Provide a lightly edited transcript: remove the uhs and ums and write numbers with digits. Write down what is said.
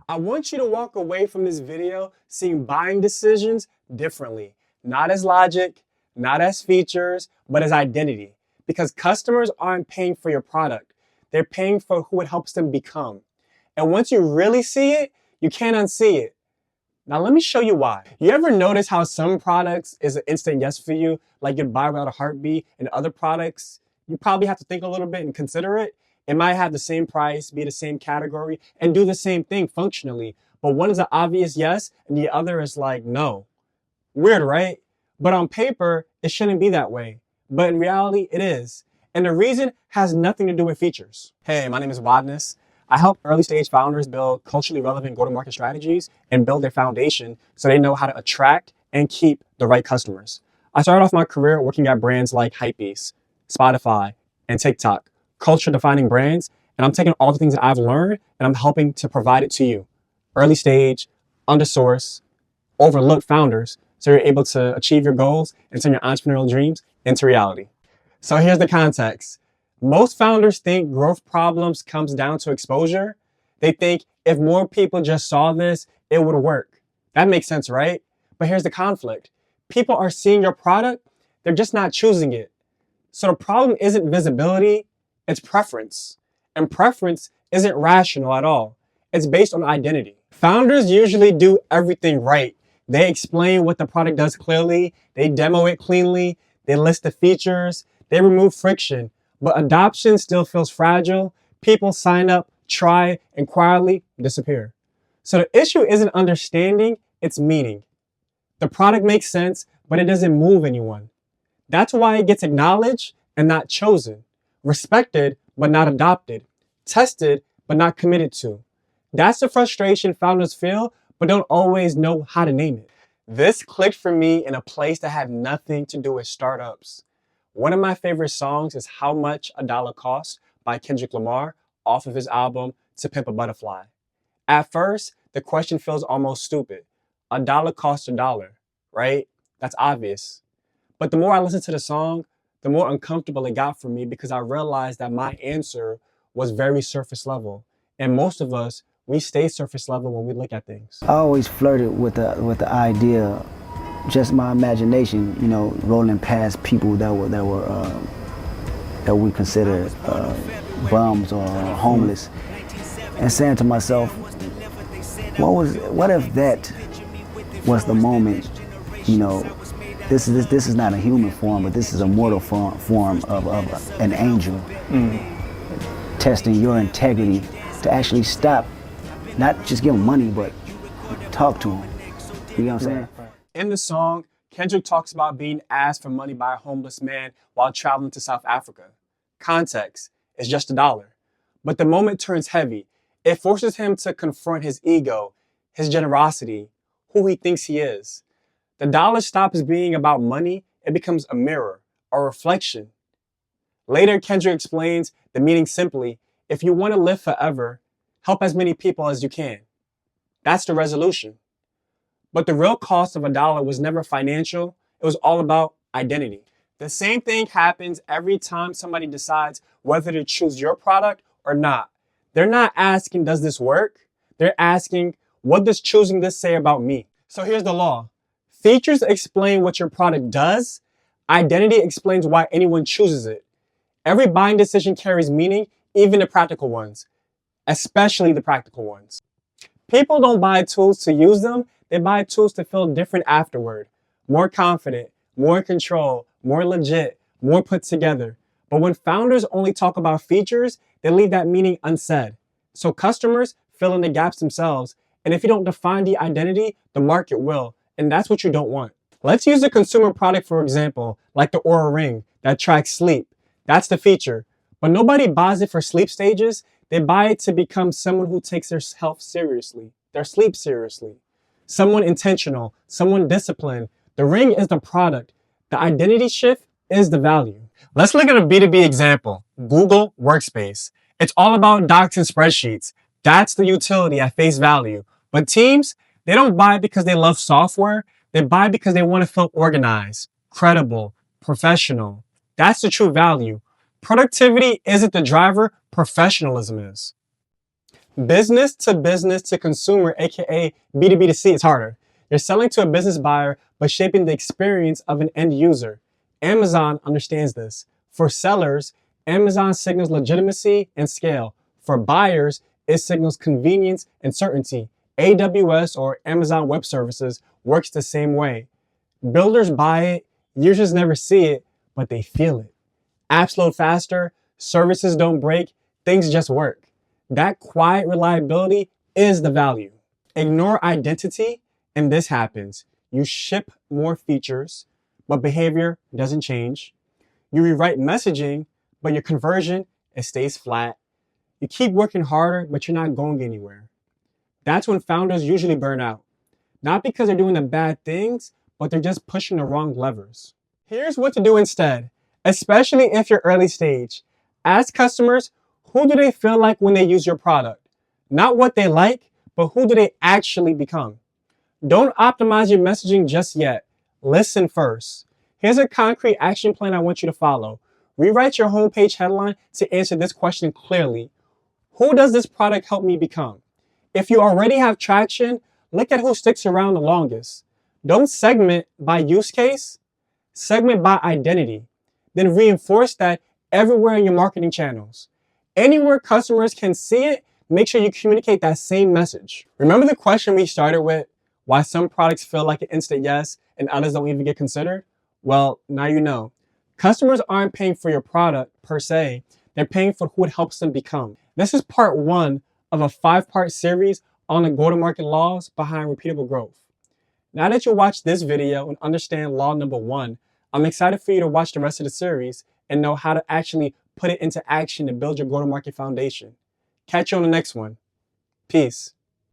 I want you to walk away from this video seeing buying decisions differently. Not as logic, not as features, but as identity. Because customers aren't paying for your product. They're paying for who it helps them become. And once you really see it, you can't unsee it. Now let me show you why. You ever notice how some products is an instant yes for you, like you'd buy without a heartbeat, and other products, you probably have to think a little bit and consider it. It might have the same price, be the same category, and do the same thing functionally. But one is an obvious yes, and the other is like no. Weird, right? But on paper, it shouldn't be that way. But in reality, it is. And the reason has nothing to do with features. Hey, my name is Wadness. I help early stage founders build culturally relevant go-to-market strategies and build their foundation so they know how to attract and keep the right customers. I started off my career working at brands like Hypebeast, Spotify, and TikTok, culture-defining brands, and I'm taking all the things that I've learned and I'm helping to provide it to you. Early stage, undersourced, overlooked founders so you're able to achieve your goals and turn your entrepreneurial dreams into reality. So here's the context. Most founders think growth problems comes down to exposure. They think if more people just saw this, it would work. That makes sense, right? But here's the conflict. People are seeing your product, they're just not choosing it. So the problem isn't visibility, it's preference. And preference isn't rational at all. It's based on identity. Founders usually do everything right. They explain what the product does clearly, they demo it cleanly, they list the features, they remove friction. But adoption still feels fragile. People sign up, try, and quietly disappear. So the issue isn't understanding, it's meaning. The product makes sense, but it doesn't move anyone. That's why it gets acknowledged and not chosen. Respected, but not adopted. Tested, but not committed to. That's the frustration founders feel, but don't always know how to name it. This clicked for me in a place that had nothing to do with startups. One of my favorite songs is How Much a Dollar Costs by Kendrick Lamar off of his album To Pimp a Butterfly. At first, the question feels almost stupid. A dollar costs a dollar, right? That's obvious. But the more I listened to the song, the more uncomfortable it got for me because I realized that my answer was very surface level. And most of us, we stay surface level when we look at things. I always flirted with the idea, just my imagination, you know, rolling past people that we consider bums or homeless, and saying to myself, what if that was the moment? You know, this is not a human form, but this is a mortal form of an angel testing your integrity to actually stop, not just give them money, but talk to them. You know what I'm saying? In the song, Kendrick talks about being asked for money by a homeless man while traveling to South Africa. Context is just a dollar. But the moment turns heavy. It forces him to confront his ego, his generosity, who he thinks he is. The dollar stops being about money, it becomes a mirror, a reflection. Later, Kendrick explains the meaning simply, if you want to live forever, help as many people as you can. That's the resolution. But the real cost of a dollar was never financial. It was all about identity. The same thing happens every time somebody decides whether to choose your product or not. They're not asking, does this work? They're asking, what does choosing this say about me? So here's the law. Features explain what your product does. Identity explains why anyone chooses it. Every buying decision carries meaning, even the practical ones, especially the practical ones. People don't buy tools to use them. They buy tools to feel different afterward. More confident, more in control, more legit, more put together. But when founders only talk about features, they leave that meaning unsaid. So customers fill in the gaps themselves. And if you don't define the identity, the market will. And that's what you don't want. Let's use a consumer product, for example, like the Oura Ring that tracks sleep. That's the feature. But nobody buys it for sleep stages. They buy it to become someone who takes their health seriously, their sleep seriously. Someone intentional, someone disciplined. The ring is the product. The identity shift is the value. Let's look at a B2B example, Google Workspace. It's all about docs and spreadsheets. That's the utility at face value. But teams, they don't buy because they love software. They buy because they want to feel organized, credible, professional. That's the true value. Productivity isn't the driver, professionalism is. Business to consumer, aka B2B2C, is harder. You're selling to a business buyer, but shaping the experience of an end user. Amazon understands this. For sellers, Amazon signals legitimacy and scale. For buyers, it signals convenience and certainty. AWS, or Amazon Web Services, works the same way. Builders buy it, users never see it, but they feel it. Apps load faster, services don't break, things just work. That quiet reliability is the value. Ignore identity, and this happens. You ship more features, but behavior doesn't change. You rewrite messaging, but your conversion, it stays flat. You keep working harder, but you're not going anywhere. That's when founders usually burn out. Not because they're doing the bad things, but they're just pushing the wrong levers. Here's what to do instead, especially if you're early stage. Ask customers, who do they feel like when they use your product? Not what they like, but who do they actually become? Don't optimize your messaging just yet. Listen first. Here's a concrete action plan I want you to follow. Rewrite your homepage headline to answer this question clearly. Who does this product help me become? If you already have traction, look at who sticks around the longest. Don't segment by use case, segment by identity. Then reinforce that everywhere in your marketing channels. Anywhere customers can see it, make sure you communicate that same message. Remember the question we started with? Why some products feel like an instant yes and others don't even get considered? Well, now you know. Customers aren't paying for your product per se, they're paying for who it helps them become. This is part 1 of a 5-part series on the go-to-market laws behind repeatable growth. Now that you watched this video and understand law number 1, I'm excited for you to watch the rest of the series and know how to actually put it into action to build your go-to-market foundation. Catch you on the next one. Peace.